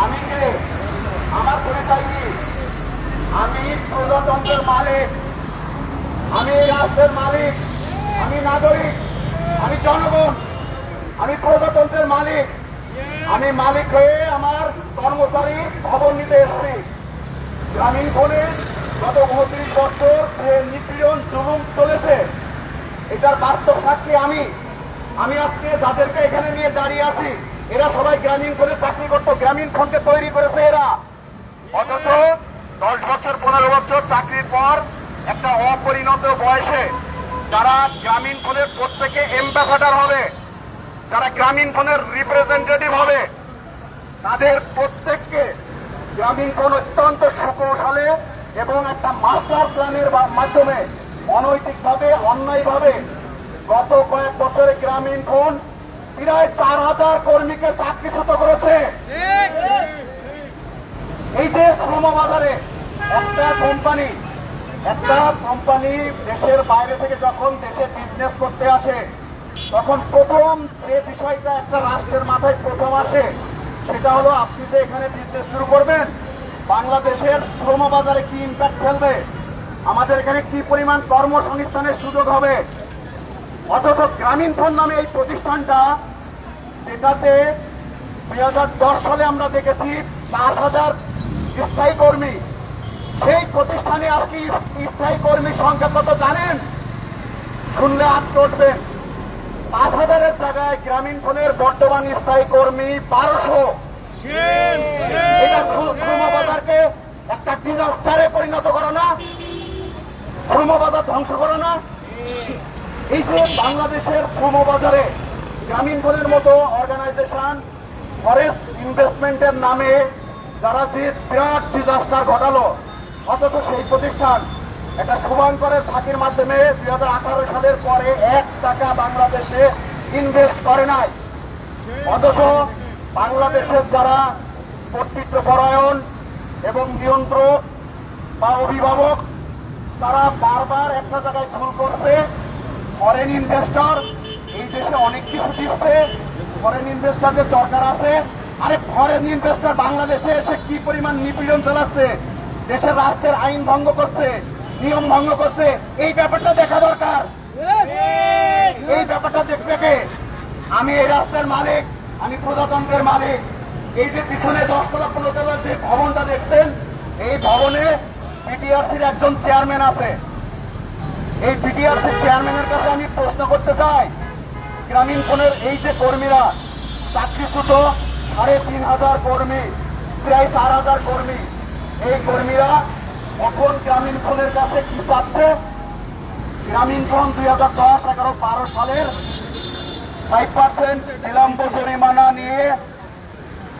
আমি কে? আমার পরিচয় কি? আমি প্রজাতন্ত্রের মালিক, আমি এই রাষ্ট্রের মালিক, আমি নাগরিক, আমি জনগণ, আমি প্রজাতন্ত্রের মালিক। আমি মালিক হয়ে আমার কর্মচারী খবর নিতে এসেছি। গ্রামীণ ফোনে গত 29 বছর যে নিপীড়ন জুলুম চলেছে, এটার বাস্তব সাক্ষী আমি আজকে যাদেরকে এখানে নিয়ে দাঁড়িয়ে আছি, এরা সবাই গ্রামীণ ফোনে চাকরি করতো। গ্রামীণ ফোনকে তৈরি করেছে এরা। অথচ 10 বছর 15 বছর চাকরির পর একটা অপরিণত বয়সে যারা গ্রামীণ ফোনের প্রত্যেকে এম্বাসাডার হবে, যারা গ্রামীণ ফোনের রিপ্রেজেন্টেটিভ হবে, তাদের প্রত্যেককে গ্রামীণ ফোন অত্যন্ত সুকৌশলে এবং একটা মাস্টার প্ল্যানের মাধ্যমে অনৈতিকভাবে অন্যায়ভাবে গত কয়েক বছরে গ্রামীণ ফোন প্রায় 4000 কর্মীকে চাকরিচ্যুত করেছে। এই যে শ্রমবাজারে একটা কোম্পানি দেশের বাইরে থেকে যখন দেশে বিজনেস করতে আসে, তখন প্রথম যে বিষয়টা একটা রাষ্ট্রের মাথায় প্রথম আসে, সেটা হলো আপনি যে এখানে বিজনেস শুরু করবেন, বাংলাদেশের শ্রমবাজারে কি ইম্প্যাক্ট ফেলবে, আমাদের এখানে কি পরিমাণ কর্মসংস্থানের সুযোগ হবে। অথচ গ্রামীণ ফোন নামে এই প্রতিষ্ঠানটা, যেটাতে 2010 সালে আমরা দেখেছি 5000 স্থায়ী কর্মী, সেই প্রতিষ্ঠানে আজকে স্থায়ী কর্মীর সংখ্যা কত জানেন? শুনলে হাত উঠবেন। 5000-এর জায়গায় গ্রামীণ ফোনের বর্তমান স্থায়ী কর্মী 1200। এটা শ্রমবাজারকে একটা ডিজাস্টারে পরিণত করো না? শ্রমবাজার ধ্বংস করো না? এই যে বাংলাদেশের শ্রমবাজারে গ্রামীণ ফোনের মতো অর্গানাইজেশন ফরেস্ট ইনভেস্টমেন্টের নামে যারা যে বিরাট ডিজাস্টার ঘটালো, অথচ সেই প্রতিষ্ঠান একটা শুভাঙ্করের ফাঁকির মাধ্যমে 2018 সালের পরে 1 টাকা বাংলাদেশে ইনভেস্ট করে নাই। অথচ বাংলাদেশের যারা কর্তৃত্বপরায়ণ এবং নিয়ন্ত্রক বা অভিভাবক, তারা বারবার একটা জায়গায় ভুল করছে। ফরেন ইনভেস্টর এই দেশে অনেক কিছু দিচ্ছে, ফরেন ইনভেস্টরদের দরকার আছে। আরে ফরেন ইনভেস্টর বাংলাদেশে এসে কি পরিমাণ নিপীড়ন চালাচ্ছে, দেশের রাষ্ট্রের আইন ভঙ্গ করছে, নিয়ম ভঙ্গ করছে, এই ব্যাপারটা দেখা দরকার। এই ব্যাপারটা দেখবে কে? আমি এই রাষ্ট্রের মালিক, আমি প্রজাতন্ত্রের মালিক। এই যে পিছনে 10 তলা 15 তলার যে ভবনটা দেখছেন, এই ভবনে পিটিআরসির একজন চেয়ারম্যান আছে। এই পিটিআরসির চেয়ারম্যানের কাছে আমি প্রশ্ন করতে চাই, গ্রামীণ ফোনের এই যে কর্মীরা চাকরিচ্যুত 3500 কর্মী, প্রায় 4000 কর্মী, এই কর্মীরা এখন গ্রামীণ ফোনের কাছে কি চাচ্ছে? গ্রামীণ ফোন 2010, 11, 12 সালের 5% বিলম্ব জরিমানা নিয়ে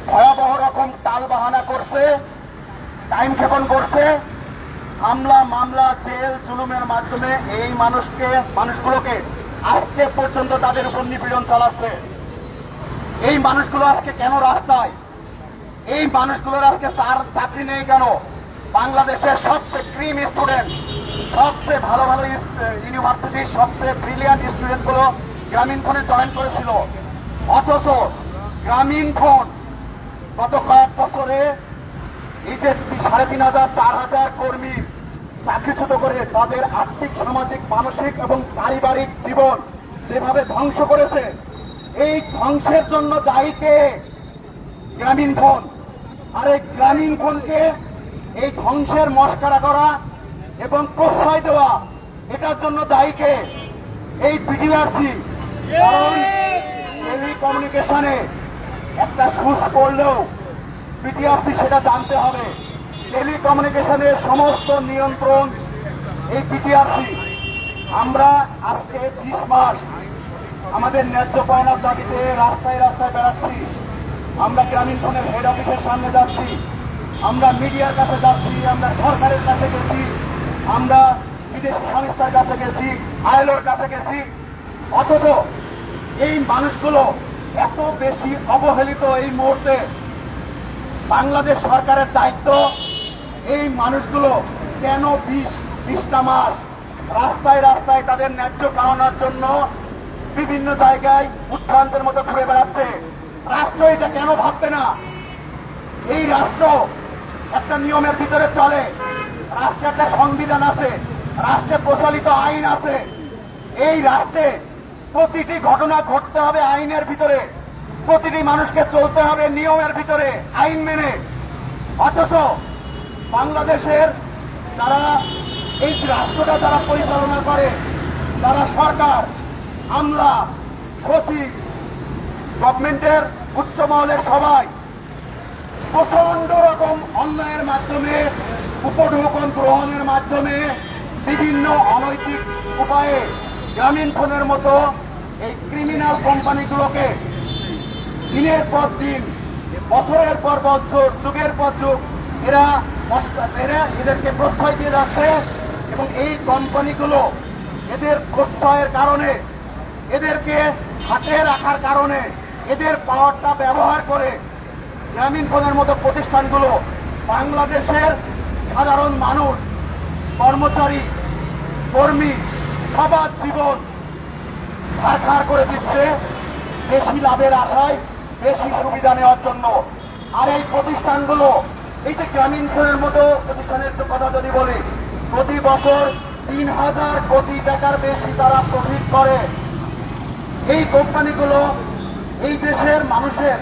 ভয়াবহ রকম টালবাহানা করছে, টাইম ক্ষেপণ করছে, হামলা মামলা জেল জুলুমের মাধ্যমে এই মানুষগুলোকে আজকে পর্যন্ত তাদের উপর নিপীড়ন চালাচ্ছে। এই মানুষগুলো আজকে কেন রাস্তায়? এই মানুষগুলোর আজকে চাকরি নেই কেন? বাংলাদেশের সবচেয়ে ক্রিম স্টুডেন্ট, সবচেয়ে ভালো ভালো ইউনিভার্সিটির সবচেয়ে ব্রিলিয়ান্ট স্টুডেন্ট গুলো গ্রামীণ ফোনে জয়েন করেছিল। অথচ গ্রামীণ ফোন গত কয়েক বছরে এই যে 3500 4000 কর্মী চাকরিচ্যুত করে তাদের আর্থিক, সামাজিক, মানসিক এবং পারিবারিক জীবন যেভাবে ধ্বংস করেছে, এই ধ্বংসের জন্য দায়ী কে? গ্রামীণ ফোন। আর এই গ্রামীণ ফোনকে এই ধ্বংসের মশকরা করা এবং প্রশ্রয় দেওয়া, এটার জন্য দায়ী কে? এই পিটিআরসি। কারণ টেলিকমিউনিকেশনে একটা সুচ পড়লেও পিটিআরসি সেটা জানতে হবে। টেলিকমিউনিকেশনের সমস্ত নিয়ন্ত্রণ এই পিটিআরসি। আমরা আজকে 20 মাস আমাদের ন্যায্য পাওনার দাবিতে রাস্তায় রাস্তায় বেড়াচ্ছি। আমরা গ্রামীণ ফোনের হেড অফিসের সামনে যাচ্ছি, আমরা মিডিয়ার কাছে যাচ্ছি, আমরা সরকারের কাছে গেছি, আমরা বিদেশি সংস্থার কাছে গেছি, আইএলওর কাছে গেছি। অথচ এই মানুষগুলো এত বেশি অবহেলিত। এই মুহূর্তে বাংলাদেশ সরকারের দায়িত্ব এই মানুষগুলো কেন 20টা মাস রাস্তায় রাস্তায় তাদের ন্যায্য পাওনার জন্য বিভিন্ন জায়গায় উৎভ্রান্তের মতো ঘুরে বেড়াচ্ছে? রাষ্ট্র এটা কেন ভাববে না? এই রাষ্ট্র একটা নিয়মের ভিতরে চলে, রাষ্ট্রে একটা সংবিধান আছে, রাষ্ট্রে প্রচলিত আইন আছে। এই রাষ্ট্রে প্রতিটি ঘটনা ঘটতে হবে আইনের ভিতরে, প্রতিটি মানুষকে চলতে হবে নিয়মের ভিতরে, আইন মেনে। অথচ বাংলাদেশের যারা এই রাষ্ট্রটা যারা পরিচালনা করে, যারা সরকার, আমলা, সচিব, গভর্নমেন্টের উচ্চ মহলের সবাই প্রচন্ড রকম অন্যায়ের মাধ্যমে, উপঢৌকন গ্রহণের মাধ্যমে, বিভিন্ন অনৈতিক উপায়ে গ্রামীণ ফোনের মতো এই ক্রিমিনাল কোম্পানিগুলোকে দিনের পর দিন, বছরের পর বছর, যুগের পর যুগ এদেরকে প্রশ্রয় দিয়ে যাচ্ছে। এবং এই কোম্পানিগুলো এদের প্রশ্রয়ের কারণে, এদেরকে হাতে রাখার কারণে, এদের পাওয়ারটা ব্যবহার করে গ্রামীণ ফোনের মতো প্রতিষ্ঠানগুলো বাংলাদেশের সাধারণ মানুষ, কর্মচারী, কর্মী সবার জীবন ছারখার করে দিচ্ছে বেশি লাভের আশায়, বেশি সুবিধা নেওয়ার জন্য। আর এই প্রতিষ্ঠানগুলো, এই যে গ্রামীণ ফোনের মতো প্রতিষ্ঠানের কথা যদি বলি, প্রতি বছর ৩,০০০ কোটি টাকার বেশি তারা প্রফিট করে। এই কোম্পানিগুলো এই দেশের মানুষের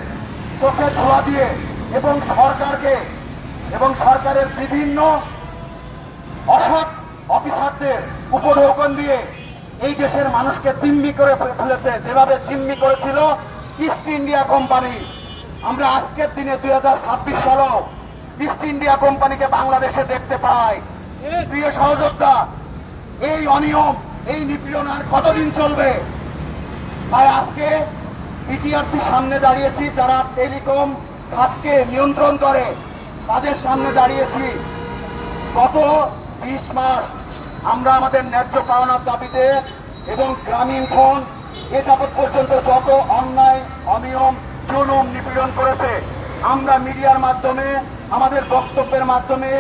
চোখে ধোয়া দিয়ে এবং সরকারকে এবং সরকারের বিভিন্ন অসৎ অফিসারদের উপঢৌকন দিয়ে এই দেশের মানুষকে জিম্মি করে ফেলেছে, যেভাবে জিম্মি করেছিল ইস্ট ইন্ডিয়া কোম্পানি। আমরা আজকের দিনে 2026 সালেও ইস্ট ইন্ডিয়া কোম্পানিকে বাংলাদেশে দেখতে পাই। প্রিয় সহযোদ্ধা, এই অনিয়ম, এই নিপীড়ন আর কতদিন চলবে? তাই আজকে বিটিআরসির সামনে দাঁড়িয়েছি, যারা টেলিকম খাতকে নিয়ন্ত্রণ করে তাদের সামনে দাঁড়িয়েছি। গত 20 মাস আমরা আমাদের ন্যায্য পাওনার দাবিতে এবং গ্রামীণ ফোন এ যাবৎ পর্যন্ত যত অন্যায়, অনিয়ম, জুলুম, নিপীড়ন করেছে, আমরা মিডিয়ার মাধ্যমে, আমাদের বক্তব্যের মাধ্যমে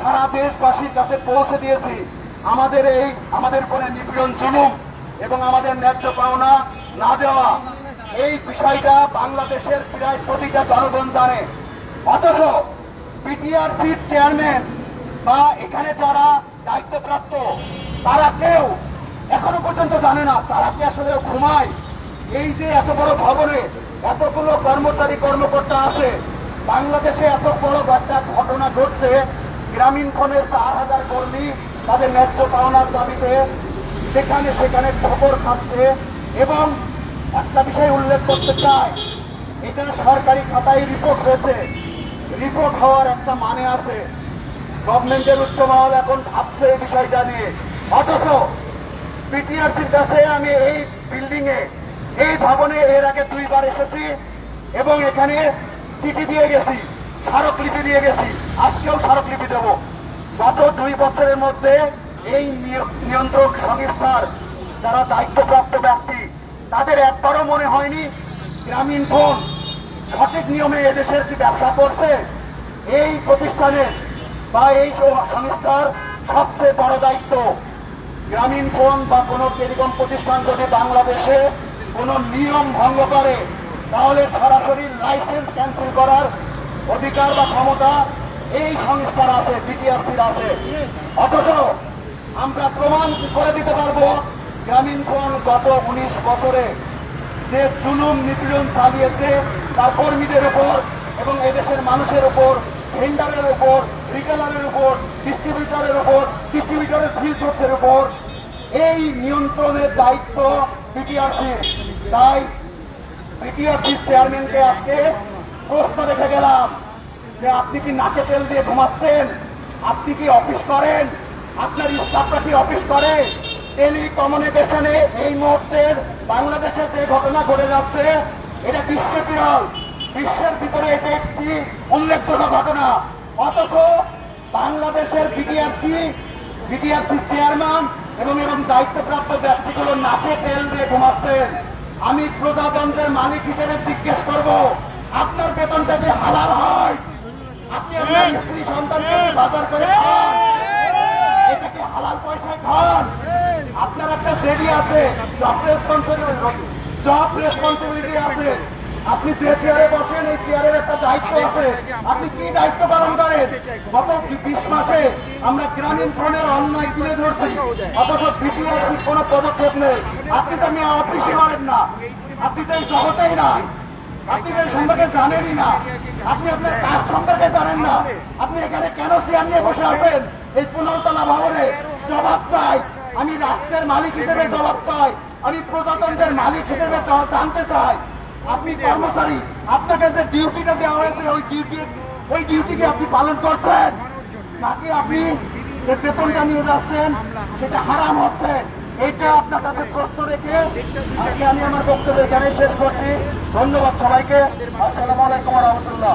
সারা দেশবাসীর কাছে পৌঁছে দিয়েছি। আমাদের উপরে নিপীড়ন, জুলুম এবং আমাদের ন্যায্য পাওনা না দেওয়া, এই বিষয়টা বাংলাদেশের প্রায় প্রতিটা জনগণ জানে। অথচ বিটিআরসির চেয়ারম্যান বা এখানে যারা দায়িত্বপ্রাপ্ত, তারা কেউ এখনো পর্যন্ত জানে না, তারা কি আসলে ঘুমায়? এই যে এত বড় ভবনে এতগুলো কর্মচারী, কর্মকর্তা আছে, বাংলাদেশে এত বড় একটা ঘটনা ঘটছে, গ্রামীণ ফোনের 4,000 কর্মী তাদের ন্যায্য পাওনার দাবিতে যেখানে সেখানে খবর খাচ্ছে। এবং একটা বিষয় উল্লেখ করতে চাই, এটা সরকারি খাতায় রিপোর্ট হয়েছে, রিপোর্ট হওয়ার একটা মানে আছে। গভর্নমেন্টের উচ্চ মহল এখন ভাবছে এই বিষয়টা নিয়ে। অথচ বিটিআরসির কাছে আমি এই বিল্ডিং এ, এই ভবনে এর আগে 2 বার এসেছি এবং এখানে চিঠি দিয়ে গেছি, স্মারকলিপি দিয়ে গেছি, আজকেও স্মারকলিপি দেব। গত 2 বছরের মধ্যে এই নিয়ন্ত্রক সংস্থার যারা দায়িত্বপ্রাপ্ত ব্যক্তি, তাদের একবারও মনে হয়নি গ্রামীণ ফোন সঠিক নিয়মে এদেশের কি ব্যবসা করছে? এই প্রতিষ্ঠানের বা এই সংস্থার সবচেয়ে বড় দায়িত্ব, গ্রামীণ ফোন বা কোনো টেলিকম প্রতিষ্ঠান যদি বাংলাদেশে কোনো নিয়ম ভঙ্গ করে, তাহলে সরাসরি লাইসেন্স ক্যান্সেল করার অধিকার বা ক্ষমতা এই সংস্থার আছে, বিটিআরসির আছে। অথচ আমরা প্রমাণ করে দিতে পারবো গ্রামীণ ফোন গত 19 বছরে যে জুলুম, নিপীড়ন চালিয়েছে তার কর্মীদের উপর এবং এদেশের মানুষের উপর, ভেন্ডারের উপর, রিটেলারের উপর, ডিস্ট্রিবিউটরের ফিল্ডসের উপর, এই নিয়ন্ত্রণের দায়িত্ব বিটিআরসির। তাই বিটিআরসির চেয়ারম্যানকে আজকে প্রশ্ন রেখে গেলাম যে আপনি কি নাকে তেল দিয়ে ঘুমাচ্ছেন? আপনি কি অফিস করেন? আপনার স্টাফরা কি অফিস করে? টেলিকমিউনিকেশনে এই মুহূর্তের বাংলাদেশে যে ঘটনা ঘটে যাচ্ছে, এটা বিশ্ববিরল, বিশ্বের ভিতরে এটা একটি উল্লেখযোগ্য ঘটনা। অথচ বাংলাদেশের বিটিআরসি চেয়ারম্যান এবং দায়িত্বপ্রাপ্ত ব্যক্তিগুলো নাকে তেল দিয়ে ঘুমাচ্ছেন। আমি প্রজাতন্ত্রের মালিক হিসেবে জিজ্ঞেস করব, আপনার বেতনটা যে হালাল হয়? আপনি আপনার স্ত্রী সন্তানকে বাজার করে খান, এটা কি হালাল পয়সায় খান? আপনার একটা জেডি আছে, জব রেসপন্সিবিলিটি আছে, আপনি যে চেয়ারে বসেন এই চেয়ারের একটা দায়িত্ব আছে। আপনি কি দায়িত্ব পালন করেন? গত 20 মাসে আমরা গ্রামীণ ফোনের অন্যায় তুলে ধরছি, অথচ বিপিএসসি কোনো পদক্ষেপ নেই। আপনি তো আমি অফিসে করেন না, আপনি তো এই জগতেই নাই, আপনি তো এই সম্পর্কে জানেনই না, আপনি আপনার কাজ সম্পর্কে জানেন না। আপনি এখানে কেন চেয়ার নিয়ে বসে আছেন? এই 15তলা ভবনে জবাব চাই। আমি রাষ্ট্রের মালিক হিসেবে জবাব চাই, আমি প্রজাতন্ত্রের মালিক হিসেবে জানতে চাই। আপনি কর্মচারী, আপনাকে যে ডিউটিটা দেওয়া হয়েছে ওই ডিউটিকে আপনি পালন করছেন, নাকি আপনি যে বেতনটা নিয়ে যাচ্ছেন সেটা হারাম হচ্ছে? এটা আপনার কাছে প্রশ্ন রেখে আজকে আমি আমার বক্তব্য এখানে শেষ করছি। ধন্যবাদ সবাইকে। আসসালামু আলাইকুম ওয়া রাহমাতুল্লাহ।